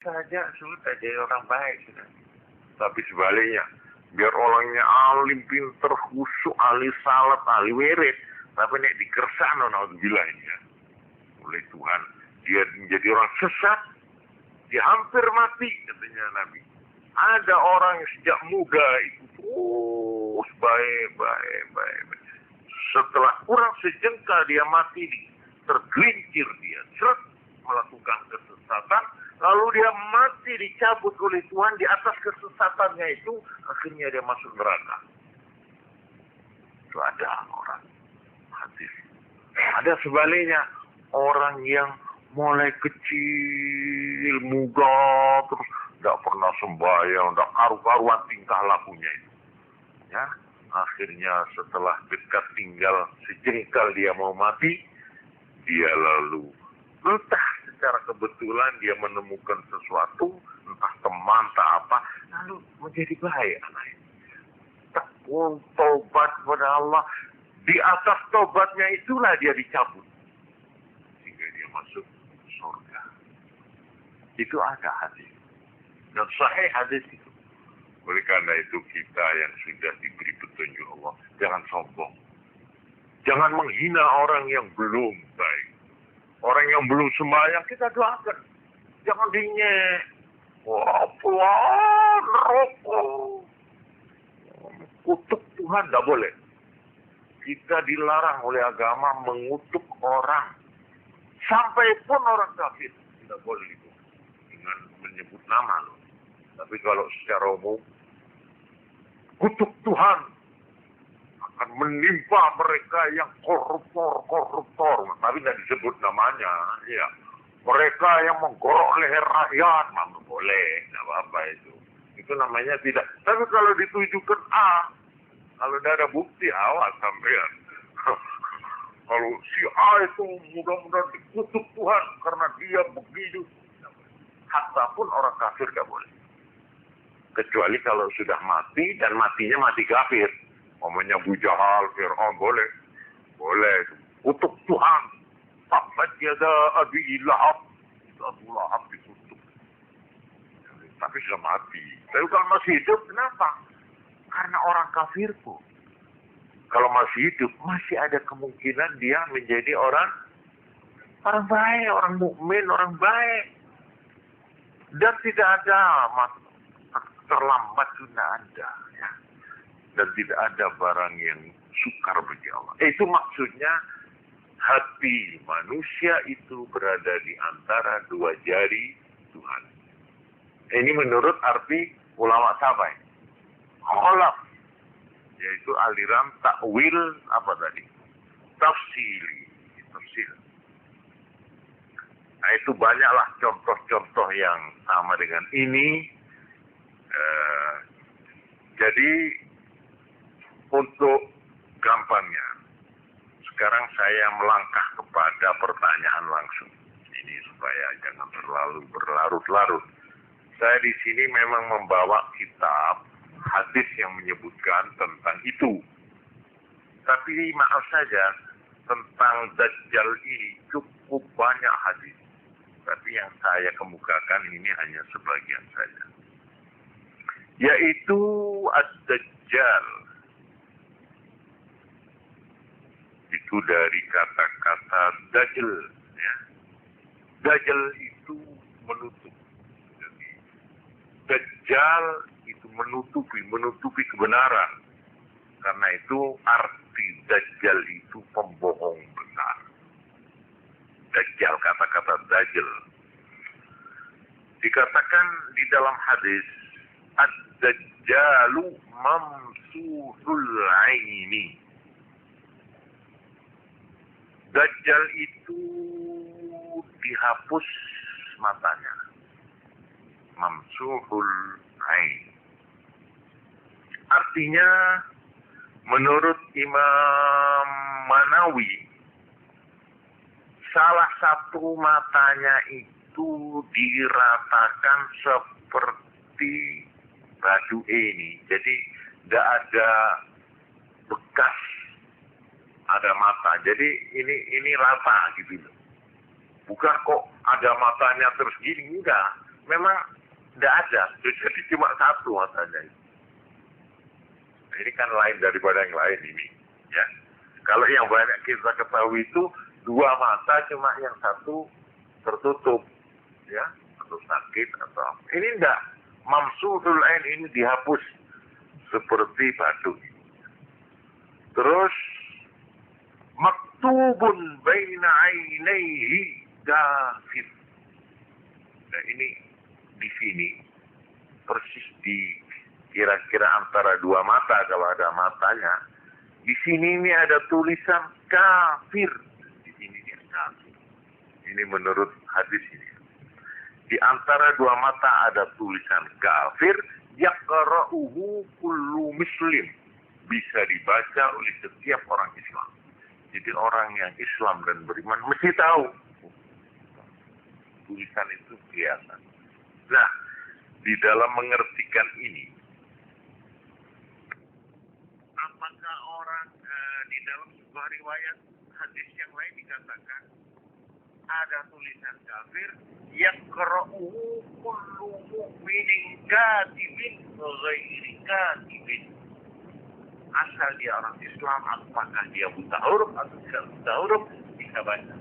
saja sudah jadi orang baik sudah. Tapi sebaliknya, biar orangnya alim, pinter, khusyuk, ahli salat, ahli wirid, tapi nek dikersakno naudzubillah ya. Oleh Tuhan, dia menjadi orang sesat, dia hampir mati katanya Nabi. Ada orang yang sejak muda itu terus baik. Setelah kurang sejengkal dia mati, tergelincir dia, melakukan kesesatan, lalu dia mati dicabut oleh Tuhan di atas kesesatannya itu, akhirnya dia masuk neraka. Itu ada orang hadis. Ada sebaliknya, orang yang mulai kecil, muda, terus tidak pernah sembahyang, tidak karu-karuan tingkah lakunya itu. Ya, akhirnya setelah dekat tinggal sejengkal dia mau mati, dia lalu entah secara kebetulan dia menemukan sesuatu, entah teman, entah apa, lalu menjadi baik anak ini. Tekun, tobat kepada Allah. Di atas tobatnya itulah dia dicabut, sehingga dia masuk surga. Itu ada hadis. Dan sahih hadis itu. Oleh karena itu kita yang sudah diberi petunjuk Allah, jangan sombong. Jangan menghina orang yang belum baik. Orang yang belum sembahyang kita doakan. Jangan dinyek. Wah, pelan, rokok. Kutuk Tuhan tidak boleh. Kita dilarang oleh agama mengutuk orang. Sampai pun orang kafir tidak boleh itu. Dengan menyebut nama loh. Tapi kalau secara umum, kutuk Tuhan akan menimpa mereka yang koruptor. Tapi tidak disebut namanya. Ya. Mereka yang menggorok leher rakyat, mana boleh, tidak apa-apa itu. Itu namanya tidak. Tapi kalau ditujukan A, kalau tidak ada bukti, awas sampean. Kalau si A itu mudah-mudahan dikutuk Tuhan karena dia begitu. Hatta pun orang kafir tidak boleh. Kecuali kalau sudah mati dan matinya mati kafir. Omanya Abu Jahal, Fir'aun boleh. Boleh. Kutuk Tuhan. Tabat yada Abi Lahab. Itu Abu Lahab dikutuk. Tapi sudah mati. Tapi kalau masih hidup, kenapa? Karena orang kafir pun. Kalau masih hidup, masih ada kemungkinan dia menjadi orang baik, orang mukmin, orang baik. Dan tidak ada terlambat sudah ada, ya. Dan tidak ada barang yang sukar bagi Allah. Itu maksudnya hati manusia itu berada di antara dua jari Tuhan. Ini menurut arti ulama sahabat. Kholaf, yaitu aliran takwil apa tadi? Tafsir. Nah itu banyaklah contoh-contoh yang sama dengan ini. Jadi untuk gampangnya, sekarang saya melangkah kepada pertanyaan langsung. Ini supaya jangan terlalu berlarut-larut. Saya di sini memang membawa kitab hadis yang menyebutkan tentang itu. Tapi maaf saja, tentang Dajjal ini cukup banyak hadis. Tapi yang saya kemukakan ini hanya sebagian saja. Yaitu Ad-Dajjal. Itu dari kata-kata Dajjal. Ya. Dajjal itu menutup. Jadi, Dajjal itu menutupi kebenaran. Karena itu arti Dajjal itu pembohong besar. Dajjal, kata-kata Dajjal. Dikatakan di dalam hadis, Ad-Dajjalu mamsuhul aini. Dajjal itu dihapus matanya. Mamsuhul ain. Artinya, menurut Imam Manawi, salah satu matanya itu diratakan seperti batu ini. Jadi tidak ada bekas ada mata. Jadi ini rata gitu. Bukan kok ada matanya terus gini, enggak. memang tidak ada, jadi cuma satu matanya. Ini kan lain daripada yang lain ini, ya. Kalau yang banyak kita ketahui itu dua mata, cuma yang satu tertutup, ya, atau sakit atau apa. Ini enggak, mamsuhul ain ini dihapus seperti batu. Terus maktubun baina ainaihi kafir. Nah ini di sini persis di kira-kira antara dua mata, kalau ada matanya. Di sini ini ada tulisan kafir. Di sini dia kafir. Ini menurut hadis ini. Di antara dua mata ada tulisan kafir, yaqra'uhu kullu muslim. Bisa dibaca oleh setiap orang Islam. Jadi orang yang Islam dan beriman mesti tahu. Tulisan itu biasa. Nah, di dalam mengertikan ini, apakah orang di dalam sebuah riwayat hadis yang lain dikatakan ada tulisan kafir yang yaqra'uhu kullu mu'minin katibin ghairi katibin. Asal dia orang Islam, apakah dia buta huruf atau tidak buta huruf, bisa baca.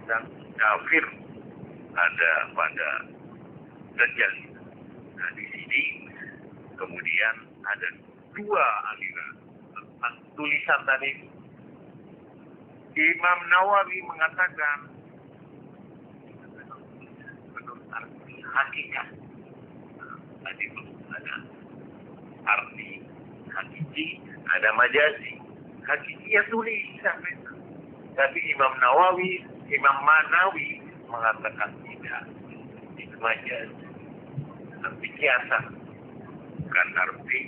Dan kafir ada pada Dajjal. Nah di sini kemudian ada dua aliran tentang tulisan tadi. Imam Nawawi mengatakan menurut arti hakikat. Tadi ada arti hakiki, ada majazi. Hakiki ya tulisan. Tapi Imam Nawawi, Imam Manawi mengatakan tidak. Itu majazi. Arti kiasan. Bukan arti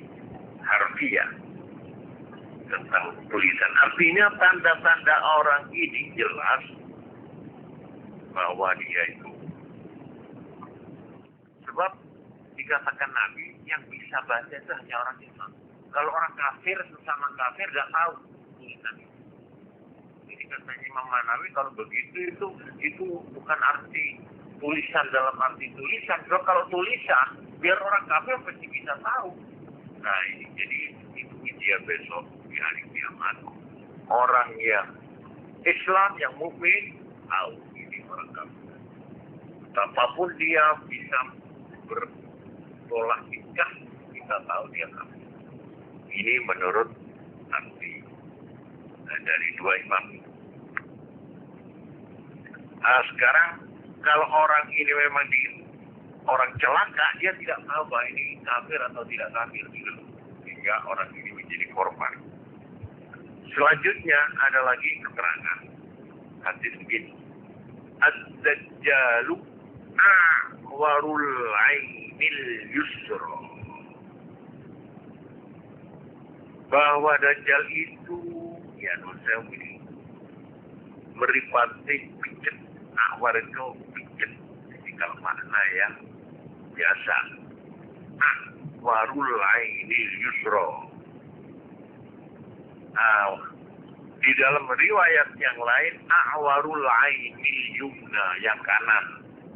harfiah. Tentang tulisan. Artinya tanda-tanda orang ini jelas bahwa dia itu. Sebab dikatakan Nabi yang bisa baca itu hanya orang Islam. Kalau orang kafir sesama kafir nggak tahu tulisan itu. Jadi katanya Imam Manawi kalau begitu itu bukan arti tulisan dalam arti tulisan. Kalau tulisan biar orang kafir pasti bisa tahu. Nah ini jadi itu dia besok di hari kiamat. Orang yang Islam yang mukmin tahu ini orang kafir. Betapapun dia bisa bertolak tingkah, kita tahu dia kafir. Ini menurut arti dari dua imam. Sekarang kalau orang ini memang orang celaka, dia tidak tahu bahwa ini kafir atau tidak kafir gitu. Sehingga orang ini menjadi korban. Selanjutnya ada lagi keterangan hadis begini. Ad-Dajjalu a'warul ainil yusra. Bahwa Dajjal itu ya dosa ini meripati pijet. Akwar itu pijet. Jadi kalau makna yang biasa. Akhwarul ainil yusra. Di dalam riwayat yang lain, akhwarul ainil yumna, yang kanan.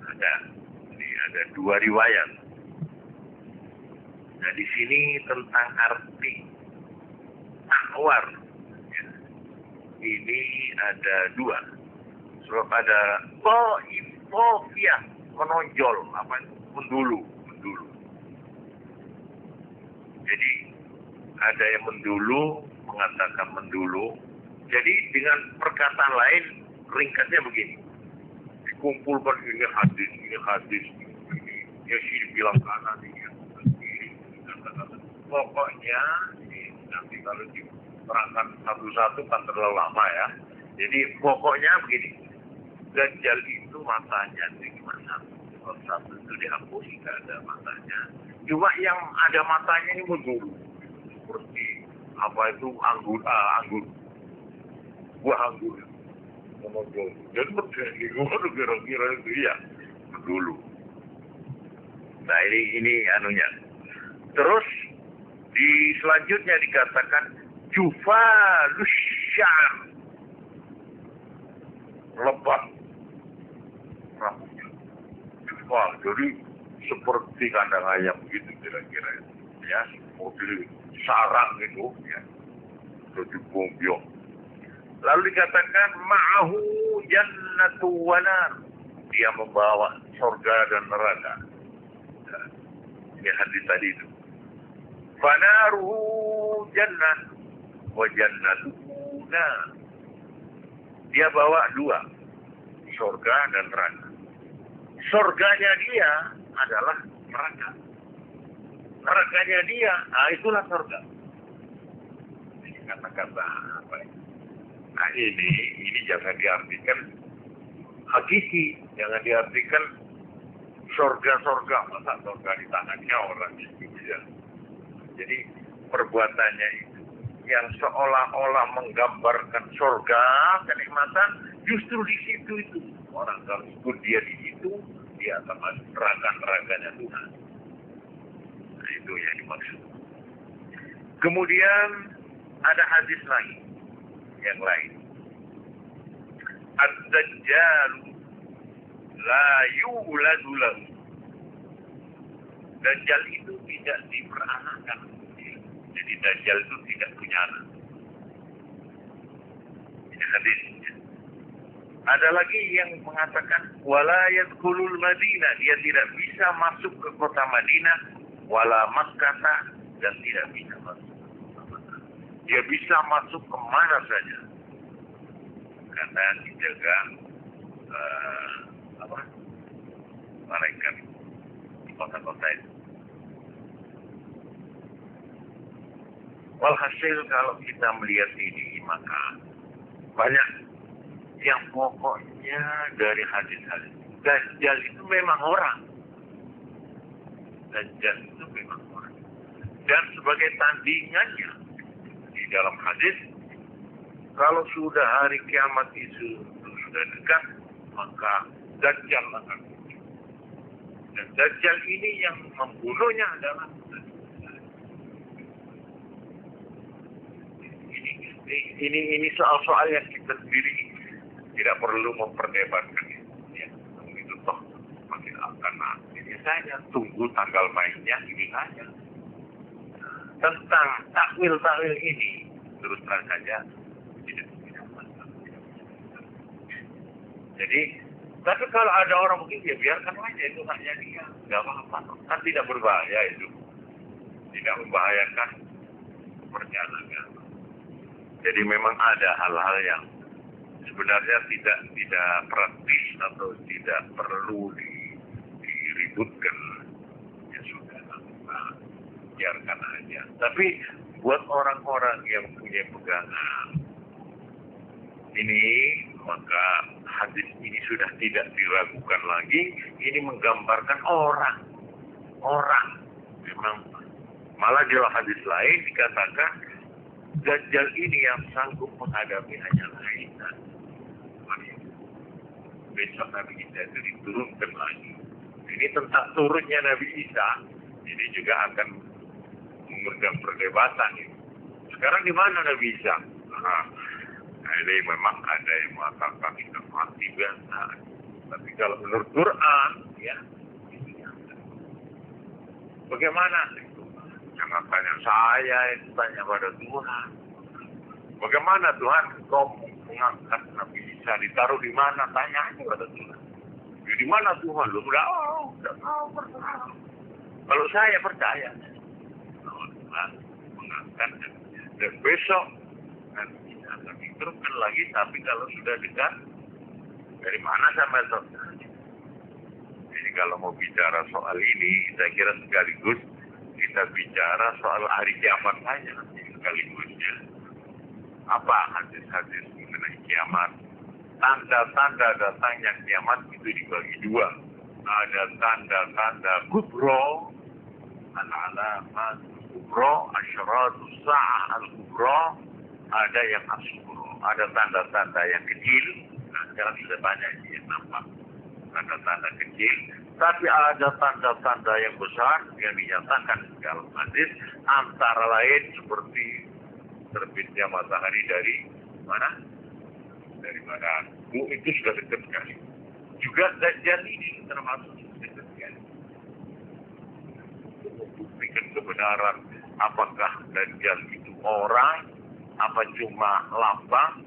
Ada dua riwayat. Nah di sini tentang arti akhwar. Ya. Ini ada dua. Sebab ada to'ifiyah, menonjol, apa itu? Mendulu. Jadi ada yang mendulu, mengatakan mendulu. Jadi dengan perkataan lain ringkasnya begini. Dikumpulkan ini hadis, ini ya sih bilang kanan ini. Pokoknya ini nanti kalau diterangkan satu-satu kan terlalu lama ya. Jadi pokoknya begini. Dajjal itu matanya itu cuma satu. Kalau satu itu dihapus, tidak ada matanya. Cuma yang ada matanya ini mendulu. Seperti apa itu anggur. Buah anggur. Dan bagaimana kira-kira itu ya dulu. Nah ini anunya. Terus di selanjutnya dikatakan jufalus syar, lebat rambutnya. Wah, jadi seperti kandang ayam gitu kira-kira. Ya, mobil sarang itu, ya. Jadi bombyong. Lalu dikatakan, ma'ahu jannatu wa nar. Dia membawa surga dan neraka. Nah, ini hadis tadi itu. Fanaruhu jannah wa jannatuhu nar. Dia bawa dua, surga dan neraka. Surganya dia adalah neraka. Nerakanya dia, itulah surga. Ini kata-kata apa ya? Nah ini jangan diartikan hakiki, jangan diartikan surga-surga, masa surga di tangannya orang itu ya. Jadi perbuatannya itu yang seolah-olah menggambarkan surga, kenikmatan, justru di situ itu. Orang kalau ikut dia di situ, dia akan masuk neraka-nerakanya Tuhan. Nah, itu yang dimaksud. Kemudian ada hadis lagi, yang lain. Ad-Dajjal la yuladu lahu. Dajjal itu tidak diperanakan. Jadi Dajjal itu tidak punya anak. Ini hadisnya. Ada lagi yang mengatakan wala yadkhulul Madinah, dia tidak bisa masuk ke kota Madinah, wala Makkah, dan tidak bisa masuk ke kota Makkah. Dia bisa masuk ke mana saja. Karena dijaga malaikat di kota-kota itu. Walhasil kalau kita melihat ini, maka banyak yang pokoknya dari hadis-hadis. Dajjal itu memang orang. Dajjal itu memang orang. Dan sebagai tandingannya di dalam hadis, kalau sudah hari kiamat itu sudah dekat, maka Dajjal akan muncul. Dan Dajjal ini yang membunuhnya adalah ini soal-soal yang kita sendiri tidak perlu memperdebatkan ya. Itu toh makin akan ini saja, tunggu tanggal mainnya ini saja. Tentang takwil ini terus terang saja tidak masalah. Jadi, tapi kalau ada orang mungkin ya biarkan aja, itu haknya dia, nggak apa-apa, kan tidak berbahaya itu, tidak membahayakan kepercayaan agama. Jadi memang ada hal-hal yang sebenarnya tidak praktis atau tidak perlu diributkan. Ya sudah, biarkan aja. Tapi buat orang-orang yang punya pegangan ini, maka hadis ini sudah tidak diragukan lagi. Ini menggambarkan orang. Memang malah di hadis lain dikatakan Dajjal ini yang sanggup menghadapi hanyalah Isa. Besok Nabi Isa itu diturunkan lagi. Ini tentang turunnya Nabi Isa, ini juga akan mengundang perdebatan. Sekarang di mana Nabi Isa? Nah, ini memang ada yang mengatakan itu mati biasa. Tapi kalau menurut Quran, ya, bagaimana? Jangan tanya saya, itu tanya pada Tuhan. Bagaimana Tuhan kau mengangkat Nabi Isa, ditaruh di mana? Tanya aja pada Tuhan. Ya, di mana Tuhan? Lu udah tahu percaya. Kalau saya percaya, Tuhan mengangkat dan besok Nabi Isa akan diturunkan lagi. Tapi kalau sudah dekat, dari mana sampai surga? Jadi kalau mau bicara soal ini, saya kira sekaligus kita bicara soal hari kiamat saja sekaligusnya. Apa hadis-hadis mengenai kiamat? Tanda-tanda datangnya kiamat itu dibagi dua. Ada tanda-tanda kubro, al-alamat kubro, asyaratus sa'ah al-kubro, ada yang as-kubro. Ada tanda-tanda yang kecil. Nah, sekarang sudah banyak yang nampak tanda-tanda kecil. Tapi ada tanda-tanda yang besar yang dinyatakan dalam hadis, antara lain seperti terbitnya matahari dari mana? Dari barat. Itu sudah dekat sekali. Juga Dajjal ini termasuk Membuktikan kebenaran apakah Dajjal itu orang, apa cuma lambang,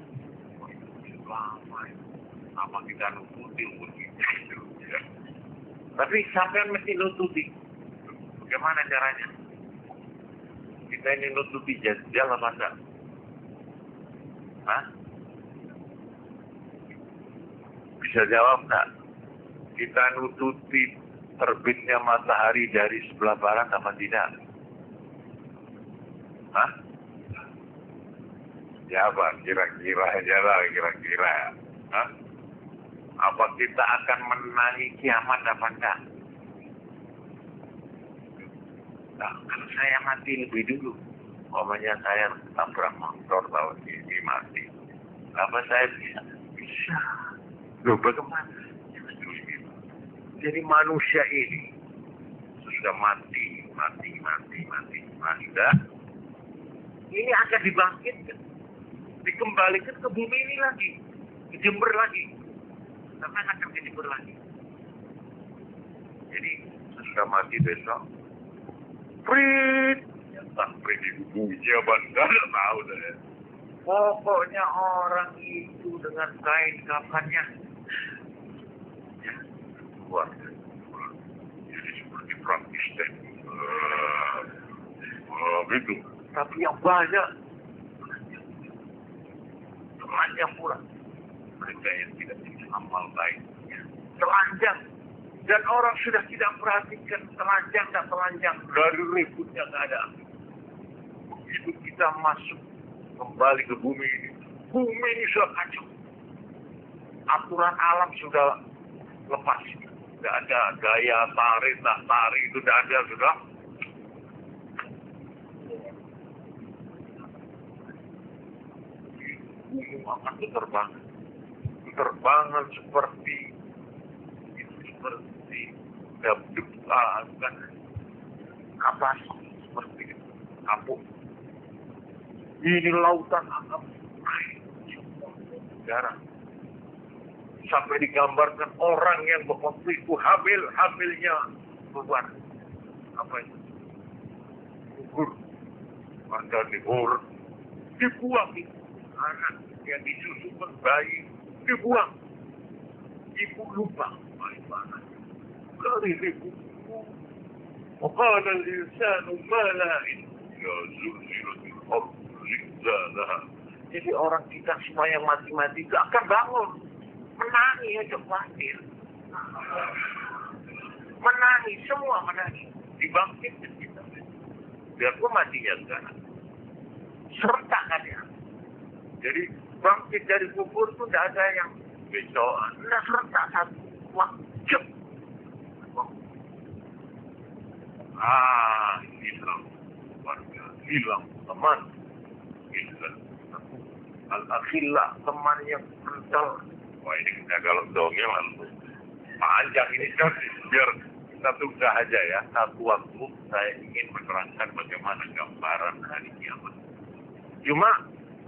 lama apa kita nututi begitu ya. Tapi sampai mesti nututi. Bagaimana caranya? Kita ini nututi Dajjal apa enggak? Hah? Bisa jawab enggak? Kita nututi terbitnya matahari dari sebelah barat apa tidak? Hah? Jawab, kira-kira aja lah, kira-kira. Hah? Apa kita akan menangi kiamat apa enggak? Nah, kalau saya mati lebih dulu, umpamanya saya tabrak motor tahun ini mati. Apa saya bisa? Bisa. Loh, bagaimana? Jadi manusia ini sudah mati. Ini akan dibangkitkan, dikembalikan ke bumi ini lagi, dijember lagi, karena akan dijember lagi. Jadi sudah mati besok, Prit, entah Prit itu bunyinya bandar, tahu deh. Pokoknya orang itu dengan kain kafannya, ya, keluar. Jadi seperti Frankenstein, gitu. Tapi yang banyak, telanjang pula. Mereka yang tidak bisa amal baiknya, telanjang. Dan orang sudah tidak perhatikan telanjang dan telanjang. Dari ributnya nggak ada. Begitu kita masuk kembali ke bumi ini sudah kacau. Aturan alam sudah lepas. Tidak ada gaya tari itu tidak ada sudah. Gunung akan terbangan seperti kan kapas seperti kapuk. Ini lautan akan darah. Sampai digambarkan orang yang waktu itu hamilnya keluar apa itu? Gugur. Maka dibuang itu. Anak yang disusukan bayi dibuang. Ibu lupa bagaimana. Kali ibu. وقال الإنسان ما لها إلا زلزلة الأرض زلزالها. Jadi orang kita semua yang mati-mati itu akan bangun. Menangis aja khawatir. Menangis, semua menangis. Dibangkitkan kita. Biarpun matinya sekarang. Serentak kan ya. Jadi bangkit dari kubur itu tidak ada yang besok. Tidak serentak satu waktu. Hilang warga, hilang teman. Hilang. Al-akhillah, teman yang kental. Wah ini kita kalau dongeng lalu panjang ini kan. Biar kita tunda aja ya. Satu waktu saya ingin menerangkan bagaimana gambaran hari kiamat. Cuma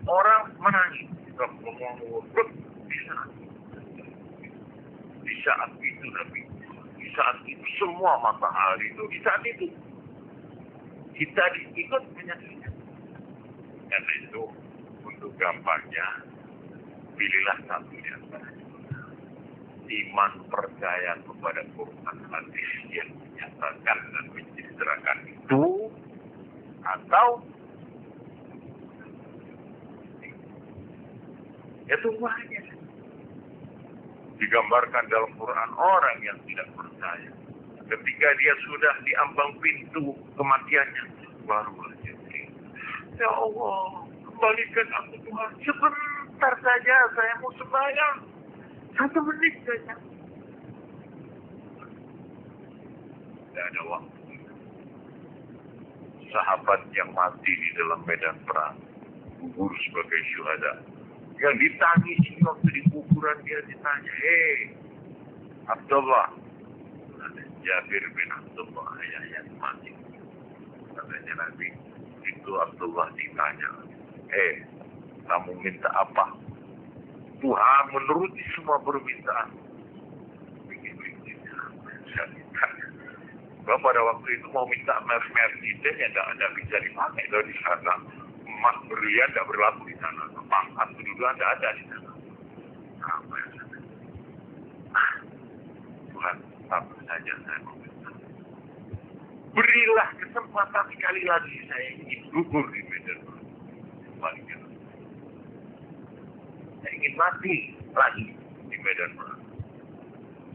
orang menangis. Di saat itu Nabi. Di saat itu semua matahari itu. Di saat itu. Kita ikut menyaksikan. Karena itu untuk gampangnya pilihlah satu di antara iman percaya kepada Quran hadis yang menyatakan dan menceritakan itu atau ya tunggu aja. Digambarkan dalam Quran orang yang tidak percaya ketika dia sudah di ambang pintu kematiannya baru aja. Ya Allah, kembalikan aku Tuhan. Sebentar saja saya mau sembahyang. 1 menit saja. Tidak ada waktu. Sahabat yang mati di dalam medan perang, gugur sebagai syuhada. Yang ditangisi waktu di kuburan dia ditanya, Abdullah, Jabir bin Abdullah yang mati. Katanya Nabi, itu Abdullah ditanya, kamu minta apa? Tuhan menuruti semua permintaan. Begini-begini. Pada waktu itu mau minta Mercedes ya nggak bisa dipakai loh di sana. Emas berlian nggak berlaku di sana. Pangkat dulu ada di sana. Apa ya? Tuhan, satu saja saya meminta. Berilah kesempatan sekali lagi saya ingin gugur di Medan. Sebaliknya. Saya ingin mati lagi di Medan.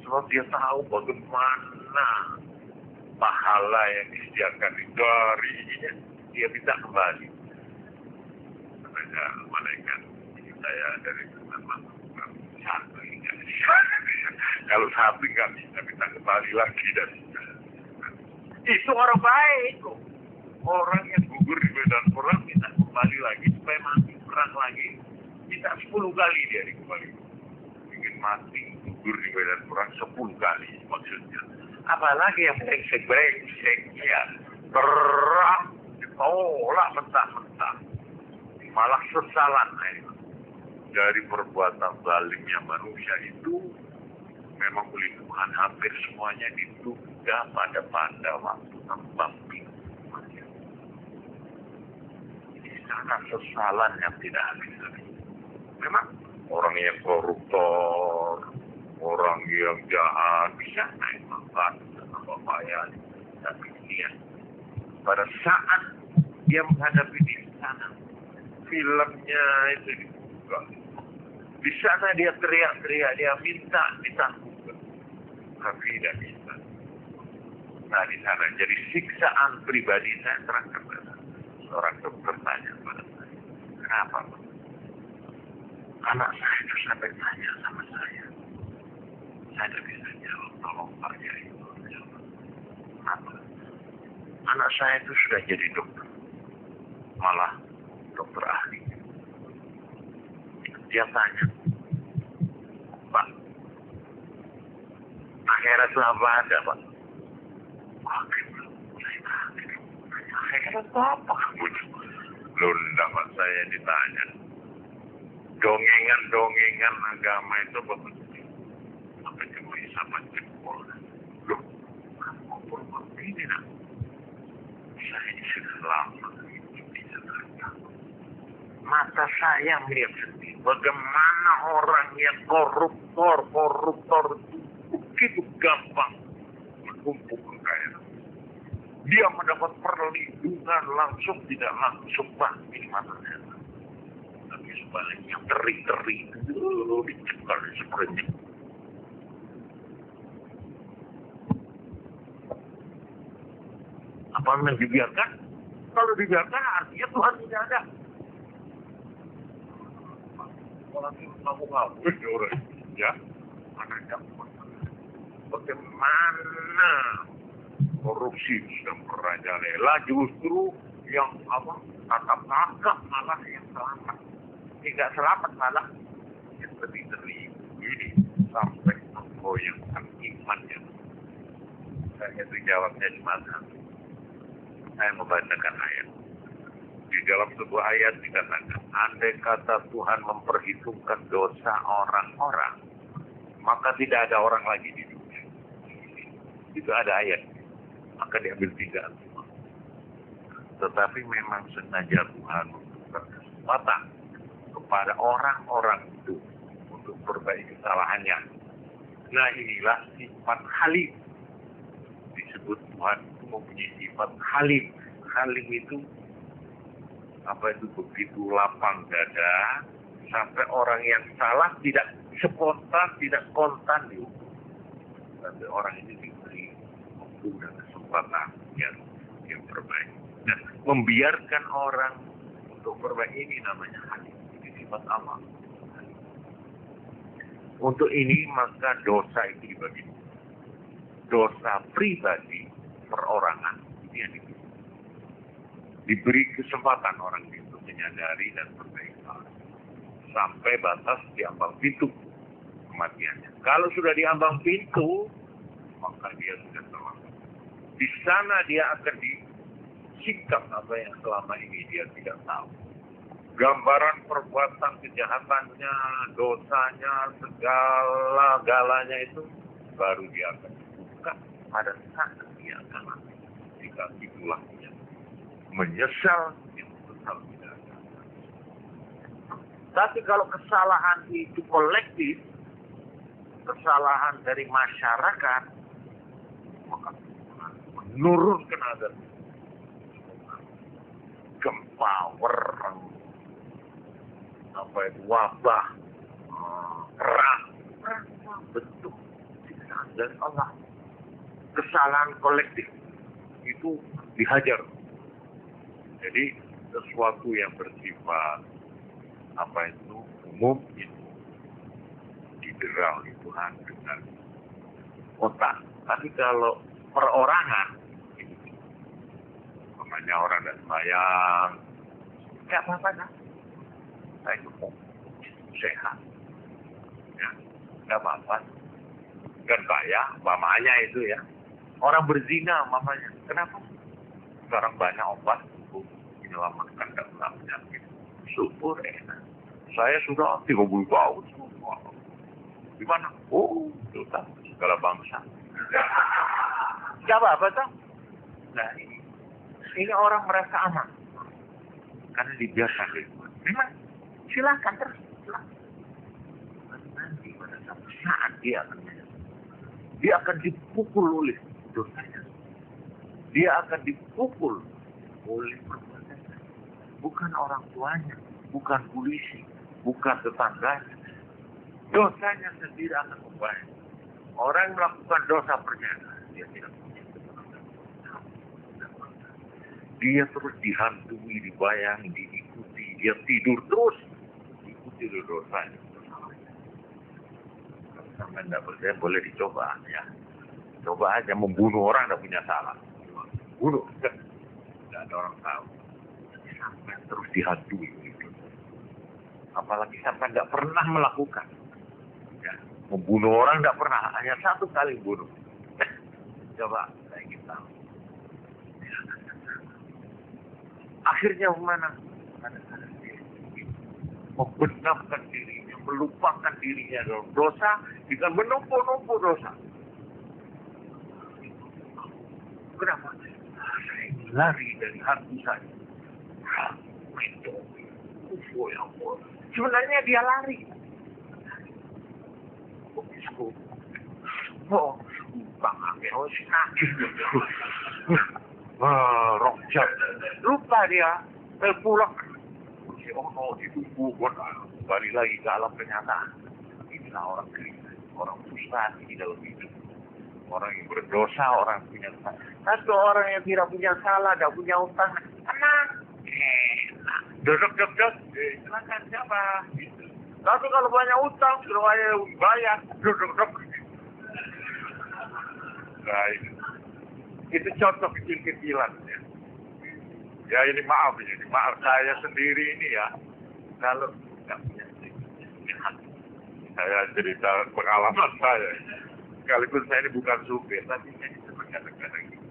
Sebab dia tahu bagaimana pahala yang disediakan dari ini, dia bisa kembali. Kepada malaikat, saya dari Tuhan masuk satu hingga kalau satu nggak bisa kembali lagi dari itu orang baik kok. Orang yang gugur di medan perang bisa kembali lagi supaya mati perang lagi, bisa 10 kali dia dikembali. Ingin mati gugur di medan perang 10 kali maksudnya. Apalagi yang brengsek ya, perang ditolak mentah-mentah, malah sesalan dari perbuatan zalimnya manusia itu. Memang oleh Tuhan hampir semuanya ditunda pada waktu ambang pintu. Ini sangat sesalan yang tidak habis-habis. Memang orang yang koruptor, orang yang jahat bisa naik pangkat apa bayar, tapi dia pada saat dia menghadapi di sana, filmnya itu dibuka. Di sana dia teriak-teriak, dia minta ditangguhkan, tapi tidak bisa. Nah di sana jadi siksaan pribadi saya terangkan. Seorang dokter tanya pada saya, kenapa? Anak saya itu sampai tanya sama saya tidak bisa jawab, tolong Pak Yai. Kenapa? Anak saya itu sudah jadi dokter, malah dokter ahli. Dia tanya, Pak, akhirat itu apa ada, Pak? Akhirat apa? Loh, enggak, saya ditanya. Dongengan agama itu betul. Sampai cuma sama jempol. Loh, kamu ini nak? Saya ini sudah lama di Jakarta. Mata saya melihat sendiri bagaimana orang yang koruptor itu begitu gampang menumpuk kekayaan. Dia mendapat perlindungan langsung tidak langsung, Pak, ini mata saya. Tapi sebaliknya teri-teri dicekal seperti apa yang dibiarkan? Kalau dibiarkan artinya Tuhan tidak ada. Orang itu ngabuk-ngabuk orang, ya. Anaknya bagaimana korupsi sudah merajalela, justru yang tangkap malah yang selamat. Tidak selamat malah yang teri-teri ini sampai menggoyangkan imannya. Saya itu jawabnya cuma satu. Saya membacakan ayat. Di dalam sebuah ayat dikatakan, andai kata Tuhan memperhitungkan dosa orang-orang, maka tidak ada orang lagi di dunia. Itu ada ayat. Maka diambil 3. Tetapi memang sengaja Tuhan memberikan kesempatan kepada orang-orang itu untuk perbaiki kesalahannya. Nah inilah sifat halim. Disebut Tuhan itu mempunyai sifat halim. Halim itu begitu lapang dada sampai orang yang salah tidak spontan, tidak kontan dihukum. Tapi orang ini diberi waktu dan kesempatan yang terbaik. Dan membiarkan orang untuk perbaiki ini namanya halim. Ini sifat Allah. Untuk ini maka dosa itu dibagi. Dosa pribadi perorangan ini yang diberi kesempatan orang itu menyadari dan perbaiki sampai batas di ambang pintu kematiannya. Kalau sudah di ambang pintu, maka dia sudah terlambat. Di sana dia akan disikap apa yang selama ini dia tidak tahu. Gambaran perbuatan kejahatannya, dosanya, segala-galanya itu baru dia akan dibuka pada saat dia akan mati. Jika itulah dia menyesal, dia sesal tidak. Tapi kalau kesalahan itu kolektif, kesalahan dari masyarakat, maka menurunkan azab. Gempa, perang, wabah, perang bentuk siksaan dari Allah. Kesalahan kolektif itu dihajar. Jadi sesuatu yang bersifat umum itu diderau Tuhan dengan otak. Tapi kalau perorangan itu, namanya orang dan sayang, nggak apa-apa kan? Saya cukup sehat, ya, nggak apa-apa. Kan kaya, mamanya itu ya. Orang berzina, mamanya. Kenapa? Sekarang banyak obat untuk menyelamatkan dan penyakit. Syukur enak. Saya sudah 30 tahun. Di mana? Oh, sudah segala bangsa. Gak apa-apa toh. Nah ini orang merasa aman karena dibiarkan itu. Memang silakan terus. Nanti pada satu saat dia akan dipukul oleh dosanya. Dia akan dipukul oleh perbuatannya. Bukan orang tuanya, bukan polisi, bukan tetangganya. Dosanya sendiri akan membayar. Orang yang melakukan dosa perjalanan, dia tidak punya ketenangan. Dia terus dihantui, dibayangi, diikuti. Dia tidur terus, diikuti oleh dosanya. Kalau sampai tidak percaya, boleh dicoba. Ya. Coba aja membunuh orang tidak punya salah. Bunuh. Tidak ada orang tahu. Sampai terus dihantui. Apalagi sampai tidak pernah melakukan. Ya. Membunuh orang tidak pernah. Hanya satu kali bunuh. Coba saya ingin tahu. Akhirnya mana? Membenamkan dirinya. Melupakan dirinya dalam dosa. Dengan menumpuk-numpuk dosa. Kenapa? Saya lari dari hantu saya. Itu. Sebenarnya dia lari. Rokjat. Lupa dia. Pulang. Ditunggu. Balik lagi ke alam kenyataan. Inilah orang gelisah. Orang frustasi di dalam hidup. Orang yang berdosa, orang yang punya salah. Tapi orang yang tidak punya salah, tidak punya utang, tenang. Enak. Duduk. Silakan siapa? Gitu. Tapi kalau banyak utang, sudah bayar. Duduk. Nah, itu contoh kecil-kecilan. Ya ini maaf saya sendiri ini ya. Kalau tidak punya saya cerita pengalaman saya. Sekalipun saya ini bukan supir, tapi saya ini kadang-kadang gitu.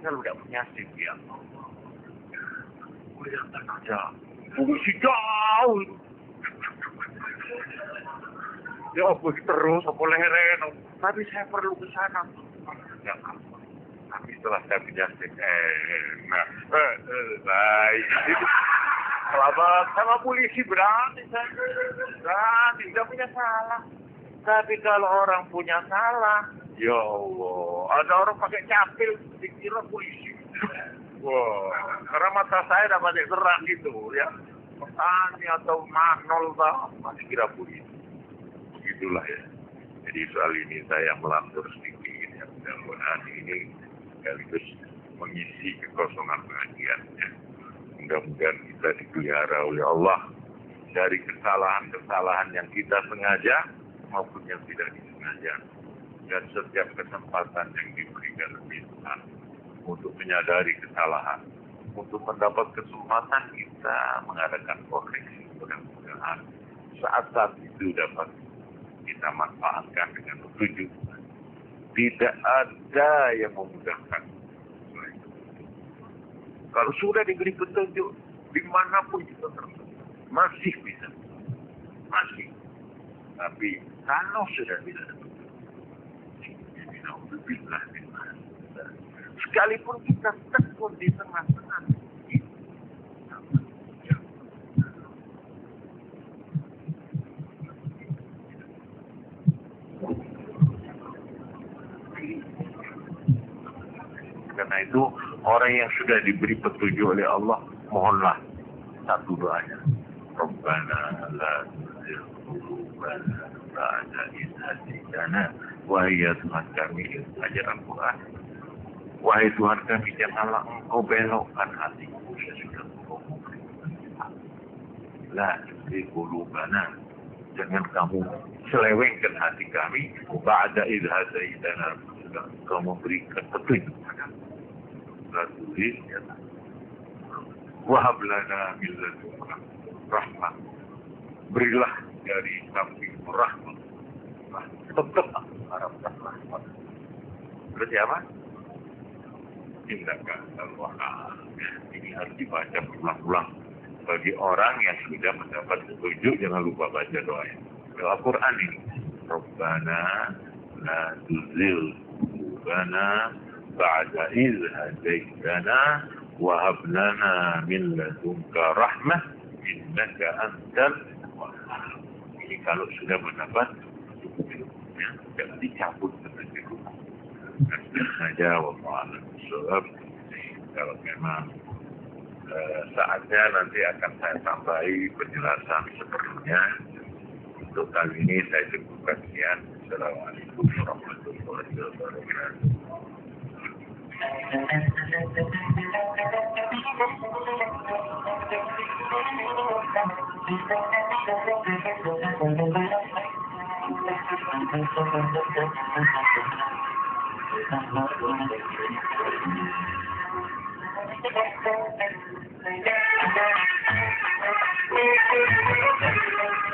Kalau tidak punya SIM ya, kelihatan aja. Polisi jauh. Ya terus, leren. Tapi saya perlu ke sana. Ya apa? Tapi setelah saya punya SIM, itu selamat sama polisi berani saya. Berani, tidak punya salah. Tapi kalau orang punya salah, ya Allah, ada orang pakai capil, dikira polisi. Wah, karena mata saya dapat gerak gitu, ya. Petani atau manol, masih kira polisi. Begitulah ya. Jadi soal ini saya melantur sedikit, ya. Mudah-mudahan ini sekaligus mengisi kekosongan pengajiannya. Mudah-mudahan kita dipelihara oleh Allah dari kesalahan-kesalahan yang kita sengaja maupun yang tidak disengaja. Dan setiap kesempatan yang diberikan oleh Tuhan untuk menyadari kesalahan, untuk mendapat kesempatan kita mengadakan koreksi. Mudah-mudahan saat-saat itu dapat kita manfaatkan dengan petunjuk. Tidak ada yang memudahkan. Kalau sudah diberi petunjuk, dimanapun kita tertentu, masih bisa. Masih. Tapi kalau sudah tidak ada petunjuk, jadi alhamdulillah. sekalipun kita tekun di tengah-tengah. Karena itu orang yang sudah diberi petunjuk oleh Allah, mohonlah satu doanya. Rabbana la tuzigh qulubana ba'da idh hadaytana. Wahai Tuhan kami, ajaran Quran. Wahai Tuhan kami, janganlah Engkau belokkan hatiku sesudah Engkau memberikan. La tuzigh qulubana. Jangan kamu selewengkan hati kami. Ba'da idh hadaytana. Sudah Engkau memberikan petunjuk. La tuzigh. Wahab lana min ladunka rahmah. Berilah dari kami rahmat. Tetap harapkan rahmat. Berarti apa? Tindakan Allah. Ini harus dibaca berulang-ulang. Bagi orang yang sudah mendapat petunjuk, jangan lupa baca doanya. Al-Quran ini. Rabbana la tuzigh qulubana ba'da idh hadaytana wa hab lana min ladunka rahmah innaka antal wahhab. Ini kalau sudah mendapat petunjuknya, jangan dicabut petunjuk. Saja wallahu a'lam. Kalau memang saatnya nanti akan saya tambahi penjelasan seperlunya. Untuk kali ini saya cukupkan sekian. Assalamualaikum warahmatullahi wabarakatuh. Thank you.